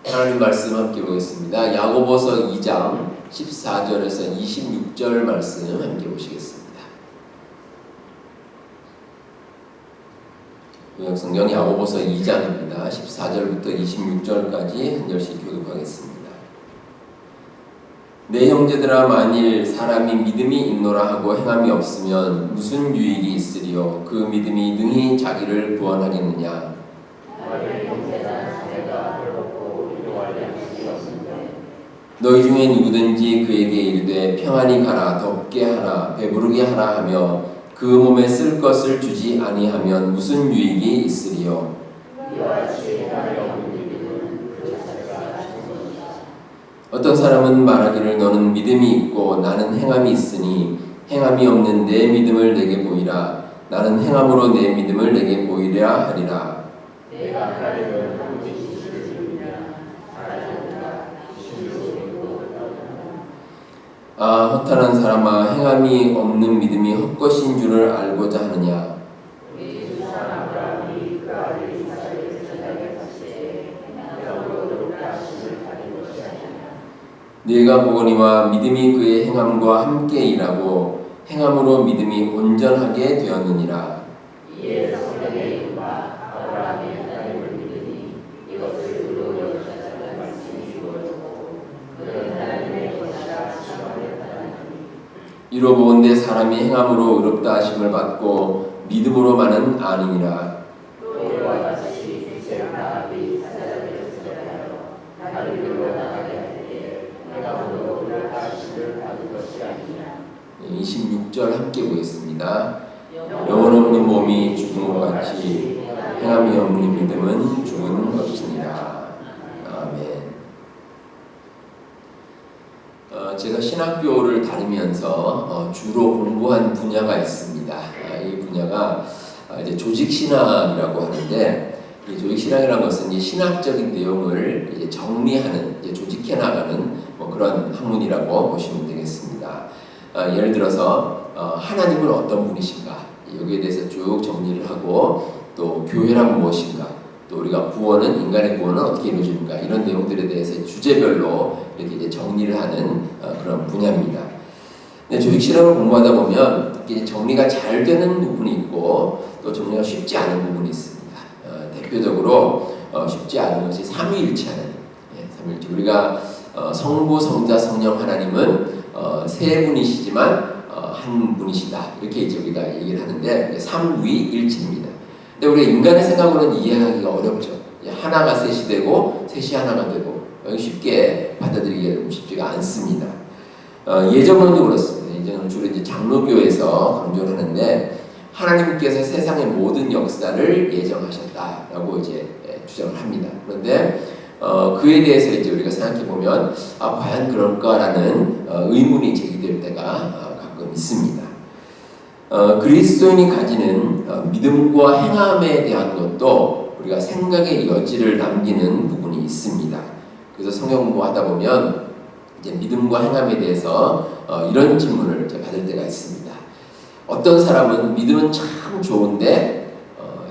하나님 말씀 함께 보겠습니다. 야고보서 2장 14절에서 26절 말씀 함께 보시겠습니다. 구약성경 야고보서 2장입니다. 14절부터 26절까지 한 절씩 교독하겠습니다. 내 형제들아, 만일 사람이 믿음이 있노라 하고 행함이 없으면 무슨 유익이 있으리요? 그 믿음이 능히 자기를 구원하겠느냐? 너희 중에 누구든지 그에게 이르되 평안히 가라, 덥게 하라, 배부르게 하라 하며 그 몸에 쓸 것을 주지 아니하면 무슨 유익이 있으리요? 어떤 사람은 말하기를 너는 믿음이 있고 나는 행함이 있으니 행함이 없는 내 믿음을 내게 보이라. 나는 행함으로 내 믿음을 내게 보이려 하리라. 아, 허탄한 사람아, 행함이 없는 믿음이 헛것인 줄을 알고자 하느냐? 네가 보거니와 믿음이 그의 행함과 함께 일하고 행함으로 믿음이 온전하게 되었느니라. 이로 보건대 사람이 행함으로 의롭다 하심을 받고 믿음으로만은 아니니라. 네, 26절 함께 보겠습니다. 영혼 없는 몸이 죽은 것 같이 행함이 없는 믿음은 죽은 것이니라. 아멘. 제가 신학교를 다니면서 주로 공부한 분야가 있습니다. 이 분야가 이제 조직신학이라고 하는데, 이 조직신학이라는 것은 이제 신학적인 내용을 이제 정리하는, 이제 조직해 나가는 그런 학문이라고 보시면 되겠습니다. 예를 들어서 하나님은 어떤 분이신가, 여기에 대해서 쭉 정리를 하고, 또 교회란 무엇인가, 또 우리가 구원은, 인간의 구원은 어떻게 이루어집니까, 이런 내용들에 대해서 주제별로 이렇게 이제 정리를 하는 그런 분야입니다. 조직신학을 공부하다 보면 이렇게 정리가 잘 되는 부분이 있고 또 정리가 쉽지 않은 부분이 있습니다. 대표적으로 쉽지 않은 것이 삼위일체 하나님. 삼위일체. 우리가 성부, 성자, 성령 하나님은 세 분이시지만 한 분이시다, 이렇게 이제 우리가 얘기를 하는데 삼위일체입니다. 근데 우리가 인간의 생각으로는 이해하기가 어렵죠. 하나가 셋이 되고 셋이 하나가 되고 쉽게 받아들이기가 쉽지가 않습니다. 예정론도 그렇습니다. 예정론 주로 이제 장로교에서 강조를 하는데, 하나님께서 세상의 모든 역사를 예정하셨다라고 이제 주장을 합니다. 그런데 그에 대해서 이제 우리가 생각해 보면 과연 그럴까라는 의문이 제기될 때가 가끔 있습니다. 그리스도인이 가지는 믿음과 행함에 대한 것도 우리가 생각의 여지를 남기는 부분이 있습니다. 그래서 성경 공부하다 보면 이제 믿음과 행함에 대해서 이런 질문을 받을 때가 있습니다. 어떤 사람은 믿음은 참 좋은데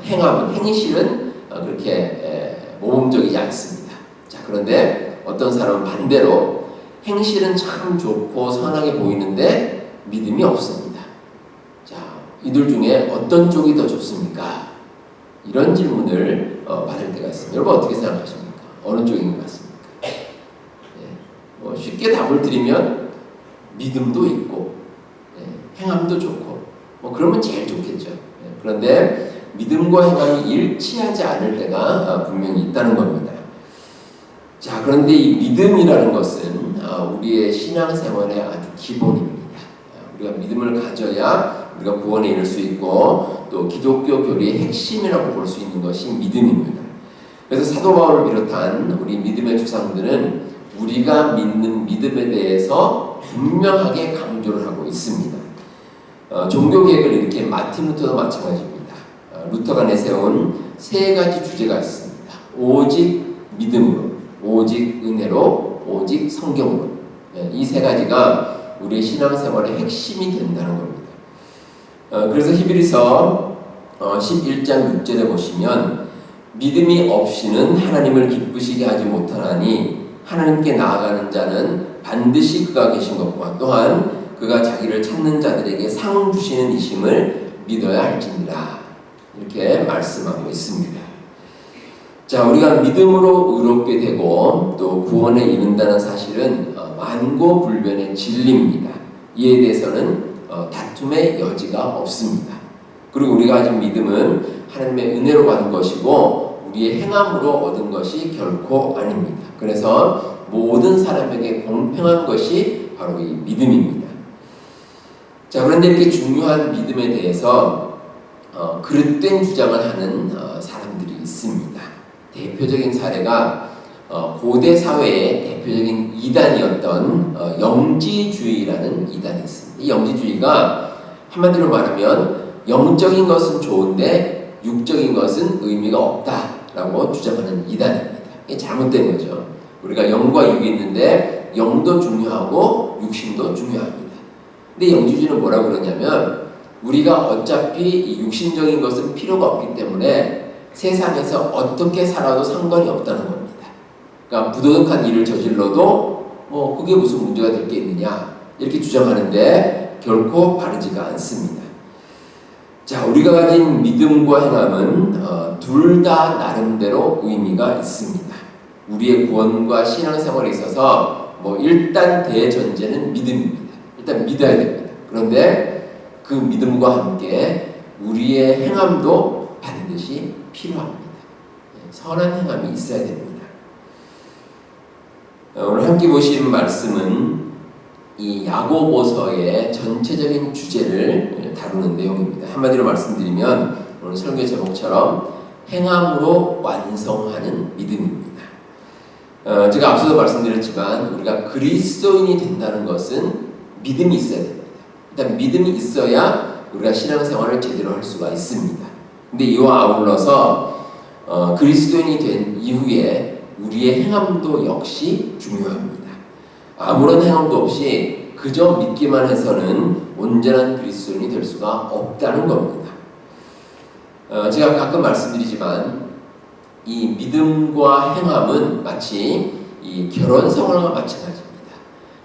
행함은, 행실은 그렇게 모범적이지 않습니다. 자, 그런데 어떤 사람은 반대로 행실은 참 좋고 선하게 보이는데 믿음이 없습니다. 자, 이들 중에 어떤 쪽이 더 좋습니까? 이런 질문을 받을 때가 있습니다. 여러분 어떻게 생각하십니까? 어느 쪽인 것 같습니까? 쉽게 답을 드리면 믿음도 있고 행함도 좋고 그러면 제일 좋겠죠. 그런데 믿음과 행함이 일치하지 않을 때가 분명히 있다는 겁니다. 자, 그런데 이 믿음이라는 것은 우리의 신앙생활의 아주 기본입니다. 우리가 믿음을 가져야 우리가 구원에 이를 수 있고 또 기독교 교리의 핵심이라고 볼 수 있는 것이 믿음입니다. 그래서 사도 바울을 비롯한 우리 믿음의 주상들은 우리가 믿는 믿음에 대해서 분명하게 강조를 하고 있습니다. 종교개혁을 일으킨 마틴 루터도 마찬가지입니다. 루터가 내세운 세 가지 주제가 있습니다. 오직 믿음으로, 오직 은혜로, 오직 성경으로. 이 세 가지가 우리의 신앙생활의 핵심이 된다는 겁니다. 그래서 히브리서 11장 6절에 보시면 믿음이 없이는 하나님을 기쁘시게 하지 못하나니 하나님께 나아가는 자는 반드시 그가 계신 것과 또한 그가 자기를 찾는 자들에게 상 주시는 이심을 믿어야 할지니라. 이렇게 말씀하고 있습니다. 자, 우리가 믿음으로 의롭게 되고 또 구원에 이른다는 사실은 만고불변의 진리입니다. 이에 대해서는 다툼의 여지가 없습니다. 그리고 우리가 가진 믿음은 하나님의 은혜로 받은 것이고 우리의 행함으로 얻은 것이 결코 아닙니다. 그래서 모든 사람에게 공평한 것이 바로 이 믿음입니다. 자, 그런데 이렇게 중요한 믿음에 대해서 그릇된 주장을 하는 사람들이 있습니다. 대표적인 사례가 고대 사회의 대표적인 이단이었던 영지주의라는 이단이 있습니다. 이 영지주의가 한마디로 말하면 영적인 것은 좋은데 육적인 것은 의미가 없다라고 주장하는 이단입니다. 이게 잘못된 거죠. 우리가 영과 육이 있는데 영도 중요하고 육신도 중요합니다. 근데 영지주의는 뭐라고 그러냐면 우리가 어차피 이 육신적인 것은 필요가 없기 때문에 세상에서 어떻게 살아도 상관이 없다는 겁니다. 그러니까 부도덕한 일을 저질러도 뭐 그게 무슨 문제가 될 게 있느냐 이렇게 주장하는데 결코 바르지가 않습니다. 자, 우리가 가진 믿음과 행함은 둘 다 나름대로 의미가 있습니다. 우리의 구원과 신앙생활에 있어서 일단 대전제는 믿음입니다. 일단 믿어야 됩니다. 그런데 그 믿음과 함께 우리의 행함도 반드시 필요합니다. 선한 행함이 있어야 됩니다. 오늘 함께 보신 말씀은 이 야고보서의 전체적인 주제를 다루는 내용입니다. 한마디로 말씀드리면 오늘 설교 제목처럼 행함으로 완성하는 믿음입니다. 제가 앞서도 말씀드렸지만 우리가 그리스도인이 된다는 것은 믿음이 있어야 됩니다. 일단 믿음이 있어야 우리가 신앙생활을 제대로 할 수가 있습니다. 근데 이와 아울러서 그리스도인이 된 이후에 우리의 행함도 역시 중요합니다. 아무런 행함도 없이 그저 믿기만 해서는 온전한 그리스도인이 될 수가 없다는 겁니다. 제가 가끔 말씀드리지만 이 믿음과 행함은 마치 이 결혼 생활과 마찬가지입니다.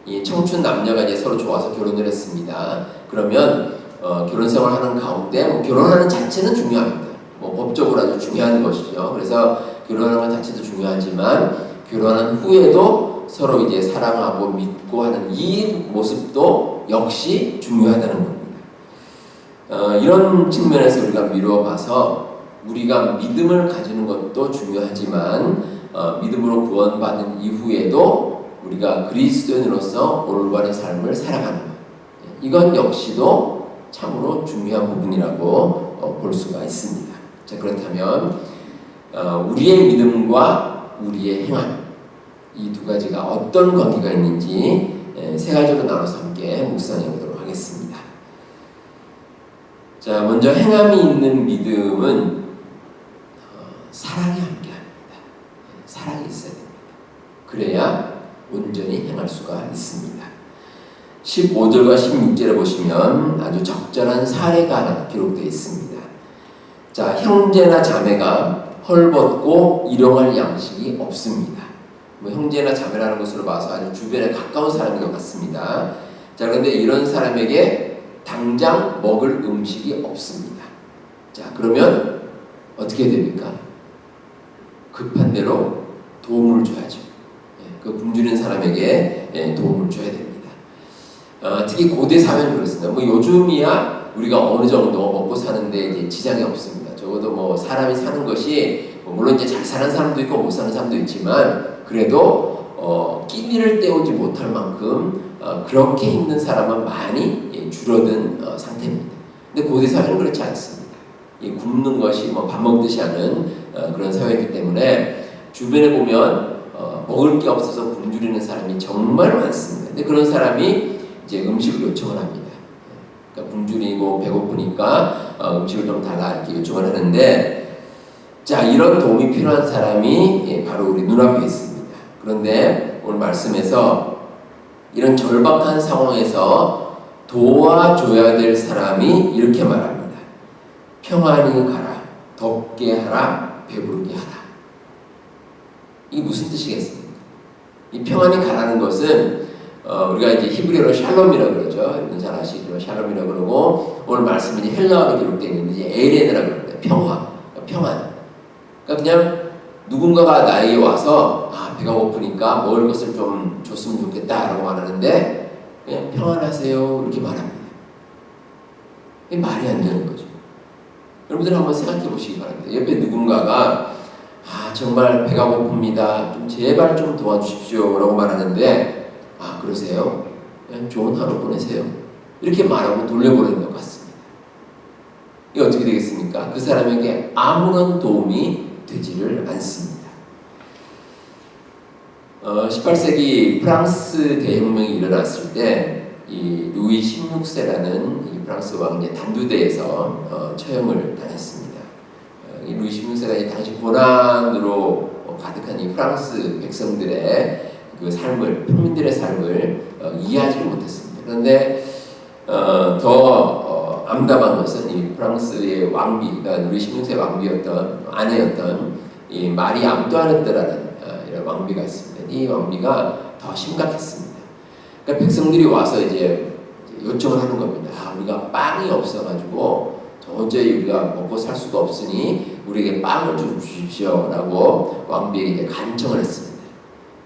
이 청춘 남녀가 이제 서로 좋아서 결혼을 했습니다. 그러면 결혼 생활하는 가운데 결혼하는 자체는 중요합니다. 법적으로 아주 중요한 것이죠. 그래서 결혼하는 것 자체도 중요하지만 결혼한 후에도 서로 이제 사랑하고 믿고 하는 이 모습도 역시 중요하다는 겁니다. 이런 측면에서 우리가 미루어 봐서 우리가 믿음을 가지는 것도 중요하지만 믿음으로 구원받은 이후에도 우리가 그리스도인으로서 올바른 삶을 살아가는 것, 이건 역시도 참으로 중요한 부분이라고 볼 수가 있습니다. 자, 그렇다면 우리의 믿음과 우리의 행함, 이 두 가지가 어떤 관계가 있는지 세 가지로 나눠서 함께 묵상해 보도록 하겠습니다. 자, 먼저 행함이 있는 믿음은 사랑이 함께합니다. 사랑이 있어야 됩니다. 그래야 온전히 행할 수가 있습니다. 15절과 16절에 보시면 아주 적절한 사례가 하나 기록되어 있습니다. 자, 형제나 자매가 헐벗고 일용할 양식이 없습니다. 형제나 자매라는 것으로 봐서 아주 주변에 가까운 사람인 것 같습니다. 자, 그런데 이런 사람에게 당장 먹을 음식이 없습니다. 자, 그러면 어떻게 됩니까? 급한 대로 도움을 줘야죠. 그 굶주린 사람에게 도움을 줘야 됩니다. 특히 고대 사회는 그렇습니다. 요즘이야 우리가 어느 정도 먹고 사는데 이제 지장이 없습니다. 적어도 사람이 사는 것이 물론 이제 잘 사는 사람도 있고 못 사는 사람도 있지만 그래도 끼니를 때우지 못할 만큼 그렇게 힘든 사람은 많이 줄어든 상태입니다. 근데 고대 사회는 그렇지 않습니다. 굶는 것이 밥 먹듯이 하는 그런 사회이기 때문에 주변에 보면 먹을 게 없어서 굶주리는 사람이 정말 많습니다. 근데 그런 사람이 이제 음식을 요청을 합니다. 그러니까 굶주리고 배고프니까 음식을 좀 달라 이렇게 요청을 하는데, 자, 이런 도움이 필요한 사람이 바로 우리 눈앞에 있습니다. 그런데 오늘 말씀에서 이런 절박한 상황에서 도와줘야 될 사람이 이렇게 말합니다. 평안히 가라, 덥게 하라, 배부르게 하라. 이게 무슨 뜻이겠습니까? 이 평안이 가라는 것은 우리가 이제 히브리어로 샬롬이라고 그러죠. 여러분 잘 아시죠? 샬롬이라고 그러고 오늘 말씀이 헬라어로 기록되어 있는데 이제 에레네라고 그럽니다. 평안. 그러니까 그냥 누군가가 나에게 와서 배가 고프니까 먹을 것을 좀 줬으면 좋겠다라고 말하는데 그냥 평안하세요 이렇게 말합니다. 이게 말이 안 되는 거죠. 여러분들 한번 생각해 보시기 바랍니다. 옆에 누군가가 정말 배가 고픕니다. 좀 제발 좀 도와주십시오 라고 말하는데 그러세요? 그냥 좋은 하루 보내세요. 이렇게 말하고 돌려보내는 것 같습니다. 이게 어떻게 되겠습니까? 그 사람에게 아무런 도움이 되지를 않습니다. 18세기 프랑스 대혁명이 일어났을 때 이 루이 16세라는 이 프랑스 왕의 단두대에서 처형을 당했습니다. 이 루이 16세가 당시 고난으로 가득한 이 프랑스 백성들의 그 삶을, 평민들의 삶을 이해하지 못했습니다. 그런데 더 암담한 것은 이 프랑스의 왕비가 루이 16세 왕비였던 아내였던 이 마리 앙뚜아네트라는 이런 왕비가 있습니다. 이 왕비가 더 심각했습니다. 그러니까 백성들이 와서 이제 요청을 하는 겁니다. 우리가 빵이 없어가지고 도저히 우리가 먹고 살 수가 없으니 우리에게 빵을 좀 주십시오라고 왕비에게 이제 간청을 했습니다.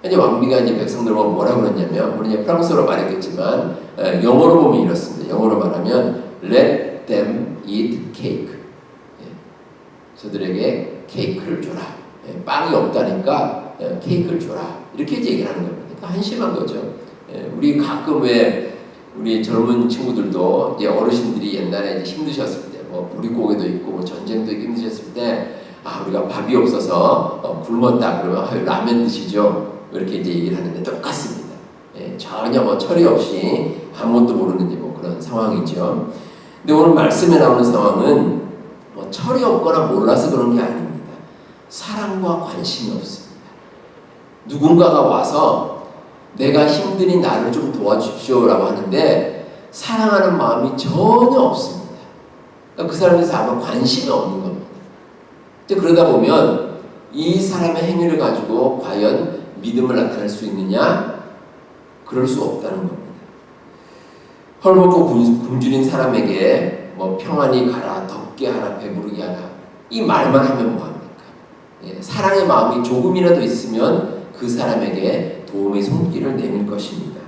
이제 왕비가 이제 백성들 보고 뭐라고 그랬냐면, 물론 이제 프랑스어로 말했겠지만 영어로 보면 이렇습니다. 영어로 말하면 Let them eat cake. 저들에게 케이크를 줘라. 빵이 없다니까 케이크를 줘라. 이렇게 이제 얘기를 하는 겁니다. 그러니까 한심한 거죠. 우리 가끔 왜 우리 젊은 친구들도 이제 어르신들이 옛날에 이제 힘드셨을 때, 뭐 보릿고개도 있고 뭐 전쟁도 있고 힘드셨을 때, 우리가 밥이 없어서 굶었다 그러면 라면 드시죠. 이렇게 이제 얘기를 하는데 똑같습니다. 전혀 뭐 철이 없이 아무것도 모르는 뭐 그런 상황이죠. 근데 오늘 말씀에 나오는 상황은 뭐 철이 없거나 몰라서 그런 게 아닙니다. 사랑과 관심이 없습니다. 누군가가 와서 내가 힘드니 나를 좀 도와주십시오라고 하는데 사랑하는 마음이 전혀 없습니다. 그러니까 그 사람에 대해서 아마 관심이 없는 겁니다. 그러다 보면 이 사람의 행위를 가지고 과연 믿음을 나타낼 수 있느냐? 그럴 수 없다는 겁니다. 헐벗고 굶주린 사람에게 뭐 평안히 가라, 덥게 하라, 배부르게 하라 이 말만 하면 뭐합니까? 사랑의 마음이 조금이라도 있으면 그 사람에게 도움의 손길을 내밀 것입니다.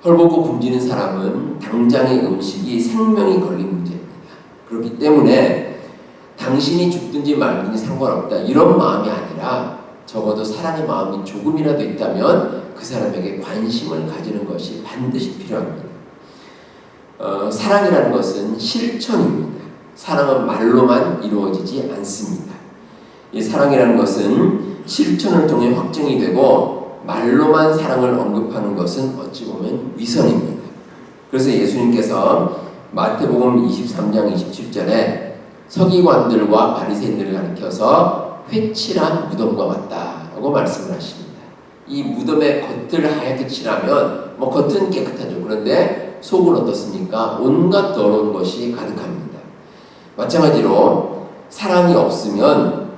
헐벗고 굶주린 사람은 당장의 음식이 생명이 걸린 문제입니다. 그렇기 때문에 당신이 죽든지 말든지 상관없다 이런 마음이 아니라 적어도 사랑의 마음이 조금이라도 있다면 그 사람에게 관심을 가지는 것이 반드시 필요합니다. 사랑이라는 것은 실천입니다. 사랑은 말로만 이루어지지 않습니다. 이 사랑이라는 것은 실천을 통해 확증이 되고 말로만 사랑을 언급하는 것은 어찌 보면 위선입니다. 그래서 예수님께서 마태복음 23장 27절에 서기관들과 바리새인들을 가리켜서 회칠한 무덤과 같다라고 말씀을 하십니다. 이 무덤의 겉을 하얗게 칠하면 뭐 겉은 깨끗하죠. 그런데 속은 어떻습니까? 온갖 더러운 것이 가득합니다. 마찬가지로 사랑이 없으면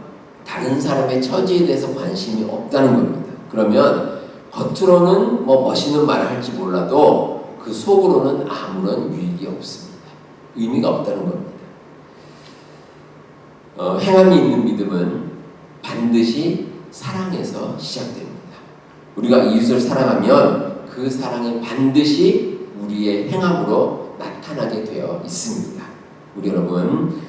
다른 사람의 처지에 대해서 관심이 없다는 겁니다. 그러면 겉으로는 뭐 멋있는 말을 할지 몰라도 그 속으로는 아무런 유익이 없습니다. 의미가 없다는 겁니다. 행함이 있는 믿음은 반드시 사랑에서 시작됩니다. 우리가 이웃을 사랑하면 그 사랑이 반드시 우리의 행함으로 나타나게 되어 있습니다. 우리 여러분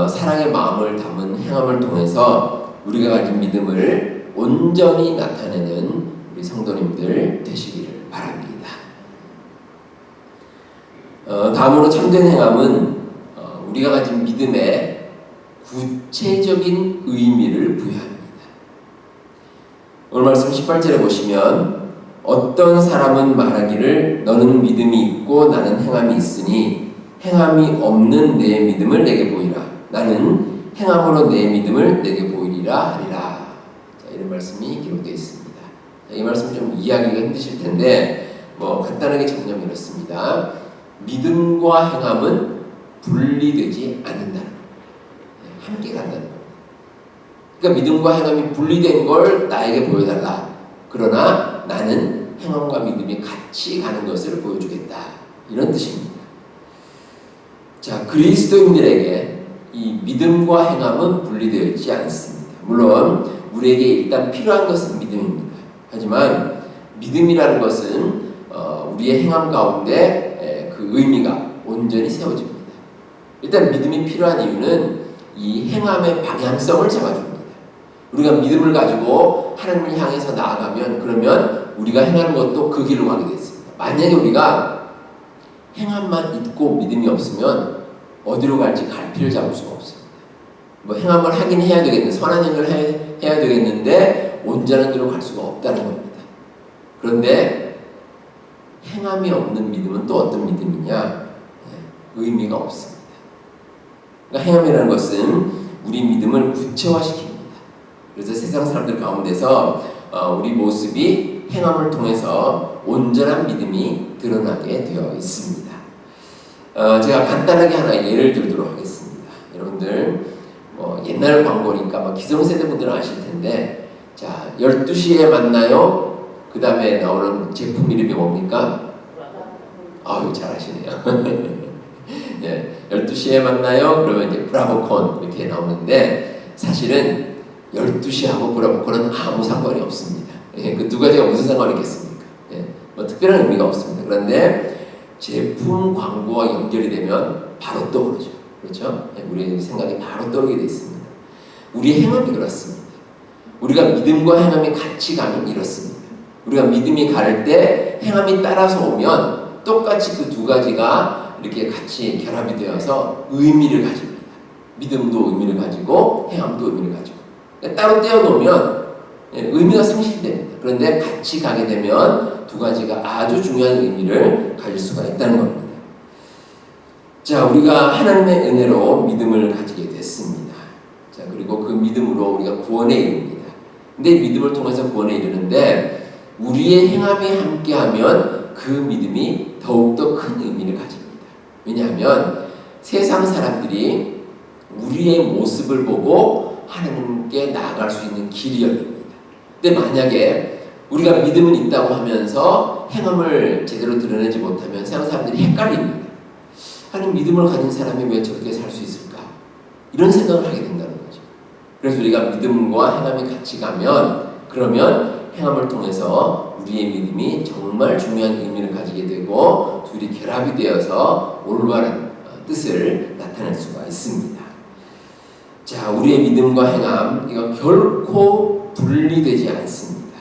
사랑의 마음을 담은 행함을 통해서 우리가 가진 믿음을 온전히 나타내는 우리 성도님들 되시기를 바랍니다. 다음으로 참된 행함은 우리가 가진 믿음에 구체적인 의미를 부여합니다. 오늘 말씀 18절에 보시면 어떤 사람은 말하기를 너는 믿음이 있고 나는 행함이 있으니 행함이 없는 내 믿음을 내게 보이라. 나는 행함으로 내 믿음을 내게 보이리라 하리라. 자, 이런 말씀이 기록되어 있습니다. 자, 이 말씀 좀 이해하기가 힘드실 텐데 뭐 간단하게 정리하면 이렇습니다. 믿음과 행함은 분리되지 않는다는 겁니다. 함께 간다는 겁니다. 그러니까 믿음과 행함이 분리된 걸 나에게 보여달라. 그러나 나는 행함과 믿음이 같이 가는 것을 보여주겠다. 이런 뜻입니다. 자, 그리스도인들에게 이 믿음과 행함은 분리되어 있지 않습니다. 물론 우리에게 일단 필요한 것은 믿음입니다. 하지만 믿음이라는 것은 우리의 행함 가운데 그 의미가 온전히 세워집니다. 일단 믿음이 필요한 이유는 이 행함의 방향성을 잡아줍니다. 우리가 믿음을 가지고 하나님을 향해서 나아가면 그러면 우리가 행하는 것도 그 길로 가게 됐습니다. 만약에 우리가 행함만 있고 믿음이 없으면 어디로 갈지 갈피를 잡을 수가 없습니다. 뭐 행함을 하긴 해야 되겠는데 선한 행을 해야 되겠는데 온전한 길로 갈 수가 없다는 겁니다. 그런데 행함이 없는 믿음은 또 어떤 믿음이냐? 의미가 없습니다. 그러니까 행함이라는 것은 우리 믿음을 구체화시킵니다. 그래서 세상 사람들 가운데서 우리 모습이 행함을 통해서 온전한 믿음이 드러나게 되어 있습니다. 제가 간단하게 하나 예를 들도록 하겠습니다. 여러분들 옛날 광고니까 기성세대 분들은 아실 텐데, 자, 12시에 만나요. 그 다음에 나오는 제품 이름이 뭡니까? 아유, 잘하시네요. 네, 12시에 만나요. 그러면 이제 브라보콘 이렇게 나오는데, 사실은 12시하고 브라보콘은 아무 상관이 없습니다. 그 두 가지가 무슨 상관이 있겠습니까? 뭐 특별한 의미가 없습니다. 그런데 제품 광고와 연결이 되면 바로 떠오르죠. 그렇죠? 우리의 생각이 바로 떠오르게 되어 있습니다. 우리의 행함이 그렇습니다. 우리가 믿음과 행함이 같이 가면 이렇습니다. 우리가 믿음이 갈 때 행함이 따라서 오면 똑같이 그 두 가지가 이렇게 같이 결합이 되어서 의미를 가집니다. 믿음도 의미를 가지고 행함도 의미를 가지고. 따로 떼어놓으면 의미가 상실됩니다. 그런데 같이 가게 되면 두 가지가 아주 중요한 의미를 가질 수가 있다는 겁니다. 자, 우리가 하나님의 은혜로 믿음을 가지게 됐습니다. 자, 그리고 그 믿음으로 우리가 구원에 이릅니다. 근데 믿음을 통해서 구원에 이르는데 우리의 행함이 함께하면 그 믿음이 더욱더 큰 의미를 가집니다. 왜냐하면 세상 사람들이 우리의 모습을 보고 하나님께 나아갈 수 있는 길이 열립니다. 근데 만약에 우리가 믿음은 있다고 하면서 행함을 제대로 드러내지 못하면 세상 사람들이 헷갈립니다. 하나님 믿음을 가진 사람이 왜 저렇게 살 수 있을까? 이런 생각을 하게 된다는 거죠. 그래서 우리가 믿음과 행함이 같이 가면 그러면 행함을 통해서 우리의 믿음이 정말 중요한 의미를 가지게 되고 둘이 결합이 되어서 올바른 뜻을 나타낼 수가 있습니다. 자, 우리의 믿음과 행함 이거 결코 분리되지 않습니다.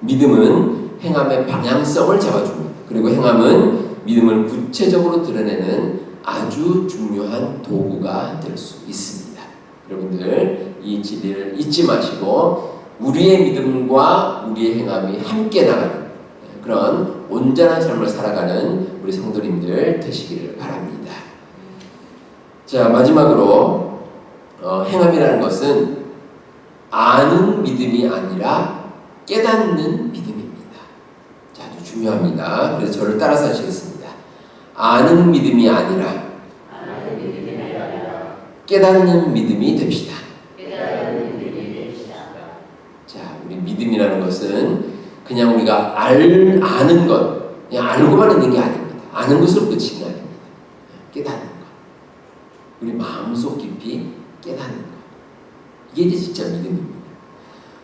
믿음은 행함의 방향성을 잡아줍니다. 그리고 행함은 믿음을 구체적으로 드러내는 아주 중요한 도구가 될 수 있습니다. 여러분들 이 진리를 잊지 마시고 우리의 믿음과 우리의 행함이 함께 나가는 그런 온전한 삶을 살아가는 우리 성도님들 되시기를 바랍니다. 자, 마지막으로 행함이라는 것은 아는 믿음이 아니라 깨닫는 믿음입니다. 자, 아주 중요합니다. 그래서 저를 따라서 하시겠습니다. 아는 믿음이 아니라 깨닫는 믿음이 됩시다. 자, 우리 믿음이라는 것은 그냥 우리가 아는 것, 그냥 알고만 있는 게 아닙니다. 아는 것으로 끝이 아닙니다. 깨닫는 것. 우리 마음속 깊이 깨닫는 것. 이게 이제 진짜 믿음입니다.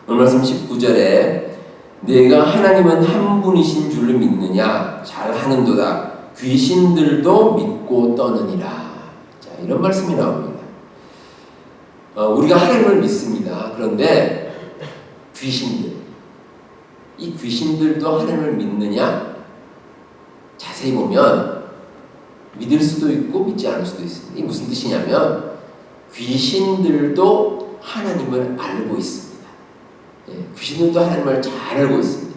오늘 말씀 19절에 내가 하나님은 한 분이신 줄을 믿느냐 잘하는도다 귀신들도 믿고 떠느니라. 자, 이런 말씀이 나옵니다. 우리가 하나님을 믿습니다. 그런데 이 귀신들도 하나님을 믿느냐? 자세히 보면 믿을 수도 있고 믿지 않을 수도 있습니다. 이게 무슨 뜻이냐면 귀신들도 하나님을 알고 있습니다. 귀신들도 하나님을 잘 알고 있습니다.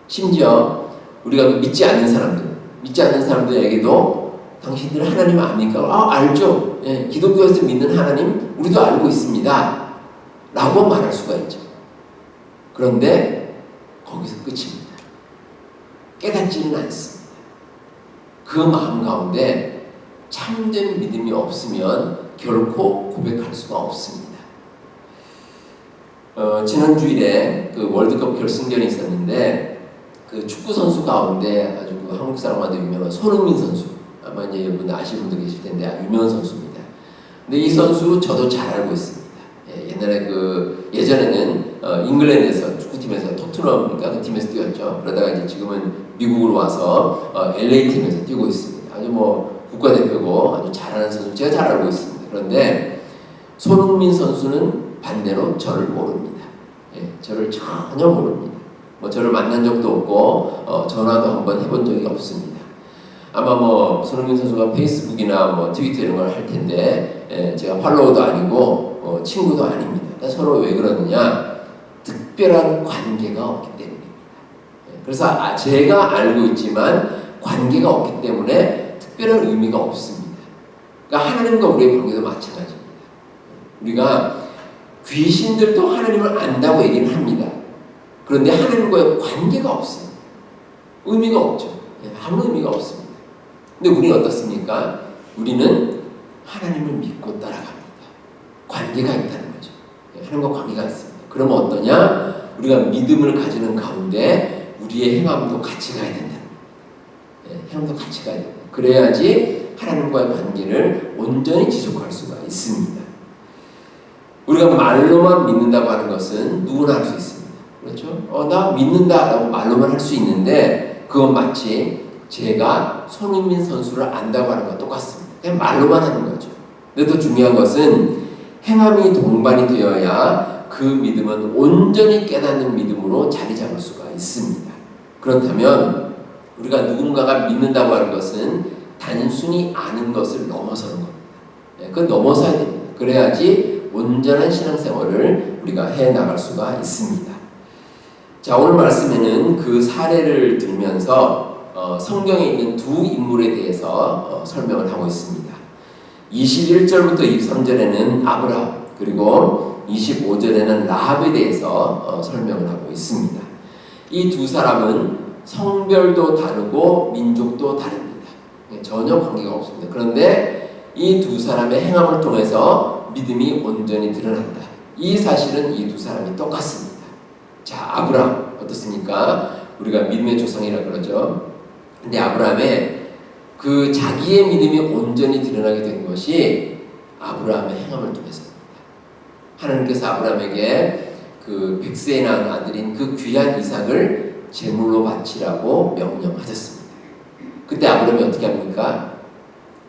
심지어 우리가 믿지 않는 사람들에게도 당신들 하나님 압니까? 알죠. 기독교에서 믿는 하나님 우리도 알고 있습니다. 라고 말할 수가 있죠. 그런데 거기서 끝입니다. 깨닫지는 않습니다. 그 마음 가운데 참된 믿음이 없으면 결코 고백할 수가 없습니다. 지난 주일에 그 월드컵 결승전이 있었는데 그 축구 선수 가운데 아주 그 한국 사람한테 유명한 손흥민 선수, 아마 이제 여러분 아시는 분도 계실 텐데 유명한 선수입니다. 근데 이 선수 저도 잘 알고 있습니다. 옛날에 예전에는 잉글랜드에서 축구팀에서 토트넘인가 그 팀에서 뛰었죠. 그러다가 이제 지금은 미국으로 와서 LA 팀에서 뛰고 있습니다. 아주 뭐 국가대표고 아주 잘하는 선수, 제가 잘 알고 있습니다. 그런데 손흥민 선수는 반대로 저를 모릅니다. 저를 전혀 모릅니다. 뭐 저를 만난 적도 없고 전화도 한번 해본 적이 없습니다. 아마 뭐 손흥민 선수가 페이스북이나 뭐 트위터 이런 걸 할 텐데 제가 팔로우도 아니고 친구도 아닙니다. 서로 왜 그러느냐? 특별한 관계가 없기 때문입니다. 그래서 제가 알고 있지만 관계가 없기 때문에 특별한 의미가 없습니다. 그러니까 하나님과 우리의 관계도 마찬가지입니다. 우리가 귀신들도 하나님을 안다고 얘기는 합니다. 그런데 하나님과의 관계가 없습니다. 의미가 없죠. 아무 의미가 없습니다. 근데 우리는 어떻습니까? 우리는 하나님을 믿고 따라갑니다. 관계가 있다는 거죠. 하나님과 관계가 있습니다. 그러면 어떠냐? 우리가 믿음을 가지는 가운데 우리의 행함도 같이 가야 된다는 거예요. 행함도 같이 가야 된다. 그래야지 하나님과의 관계를 온전히 지속할 수가 있습니다. 우리가 말로만 믿는다고 하는 것은 누구나 할 수 있습니다. 그렇죠? 나 믿는다라고 말로만 할 수 있는데 그건 마치 제가 손흥민 선수를 안다고 하는 것과 똑같습니다. 그냥 말로만 하는 거죠. 근데 더 중요한 것은 행함이 동반이 되어야 그 믿음은 온전히 깨닫는 믿음으로 자리 잡을 수가 있습니다. 그렇다면 우리가 누군가가 믿는다고 하는 것은 단순히 아는 것을 넘어서는 겁니다. 그건 넘어서야 됩니다. 그래야지 온전한 신앙생활을 우리가 해나갈 수가 있습니다. 자, 오늘 말씀에는 그 사례를 들면서 성경에 있는 두 인물에 대해서 설명을 하고 있습니다. 21절부터 23절에는 아브라함, 그리고 25절에는 라합에 대해서 설명을 하고 있습니다. 이 두 사람은 성별도 다르고 민족도 다릅니다. 전혀 관계가 없습니다. 그런데 이 두 사람의 행함을 통해서 믿음이 온전히 드러난다. 이 사실은 이 두 사람이 똑같습니다. 자, 아브라함 어떻습니까? 우리가 믿음의 조상이라 그러죠. 근데 아브라함의 그 자기의 믿음이 온전히 드러나게 된 것이 아브라함의 행함을 통해서입니다. 하나님께서 아브라함에게 그 100세에 낳은 아들인 그 귀한 이삭을 제물로 바치라고 명령하셨습니다. 그때 아브라함이 어떻게 합니까?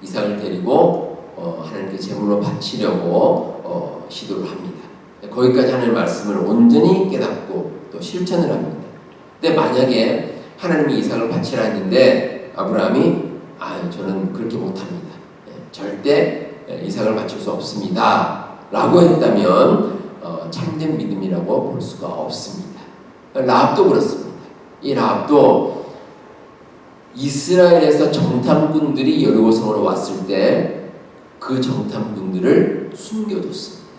이삭을 데리고 하나님께 제물로 바치려고 시도를 합니다. 거기까지 하나님의 말씀을 온전히 깨닫고 또 실천을 합니다. 근데 만약에 하나님이 이삭을 바치라 했는데 아브라함이 저는 그렇게 못합니다. 절대 이삭을 바칠 수 없습니다. 라고 했다면 참된 믿음이라고 볼 수가 없습니다. 라합도 그렇습니다. 이 라합도 이스라엘에서 정탐꾼들이 여리고성으로 왔을 때 그 정탐꾼들을 숨겨뒀습니다.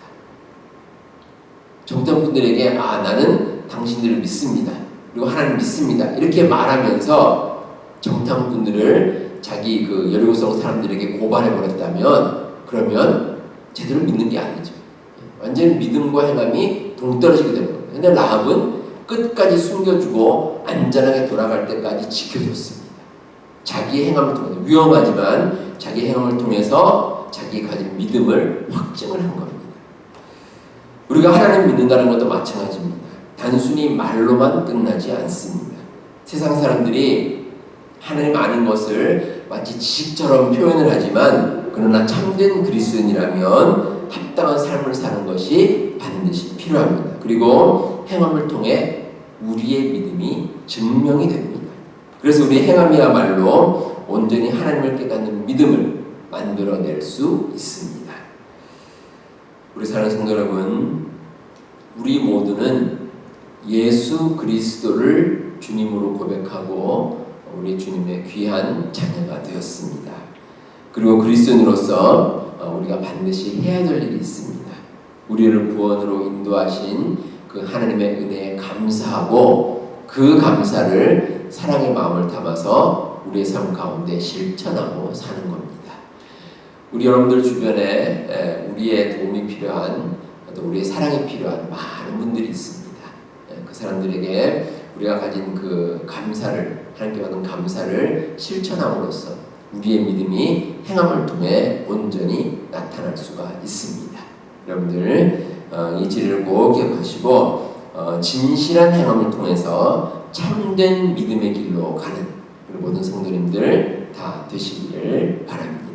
정탐꾼들에게 나는 당신들을 믿습니다. 그리고 하나님 믿습니다. 이렇게 말하면서 정탐꾼들을 자기 그 여리고성 사람들에게 고발해버렸다면 그러면 제대로 믿는 게 아니죠. 완전히 믿음과 행함이 동떨어지게 되는 겁니다. 그런데 라합은 끝까지 숨겨주고 안전하게 돌아갈 때까지 지켜줬습니다. 자기의 행함을 통해서 위험하지만 자기 행함을 통해서 자기가 가진 믿음을 확증을 한 겁니다. 우리가 하나님 믿는다는 것도 마찬가지입니다. 단순히 말로만 끝나지 않습니다. 세상 사람들이 하나님 아는 것을 마치 지식처럼 표현을 하지만 그러나 참된 그리스도인이라면 합당한 삶을 사는 것이 반드시 필요합니다. 그리고 행함을 통해 우리의 믿음이 증명이 됩니다. 그래서 우리의 행함이야말로 온전히 하나님을 깨닫는 믿음을 만들어낼 수 있습니다. 우리 사랑하는 성도 여러분, 우리 모두는 예수 그리스도를 주님으로 고백하고 우리 주님의 귀한 자녀가 되었습니다. 그리고 그리스도인으로서 우리가 반드시 해야 될 일이 있습니다. 우리를 구원으로 인도하신 그 하나님의 은혜에 감사하고 그 감사를 사랑의 마음을 담아서 우리의 삶 가운데 실천하고 사는 겁니다. 우리 여러분들 주변에 우리의 도움이 필요한 또 우리의 사랑이 필요한 많은 분들이 있습니다. 그 사람들에게 우리가 가진 그 감사를, 하나님께 받은 감사를 실천함으로써 우리의 믿음이 행함을 통해 온전히 나타날 수가 있습니다. 여러분들 이 진리를 꼭 기억하시고 진실한 행함을 통해서 참된 믿음의 길로 가는 우리 모든 성도님들 다 되시기를 바랍니다.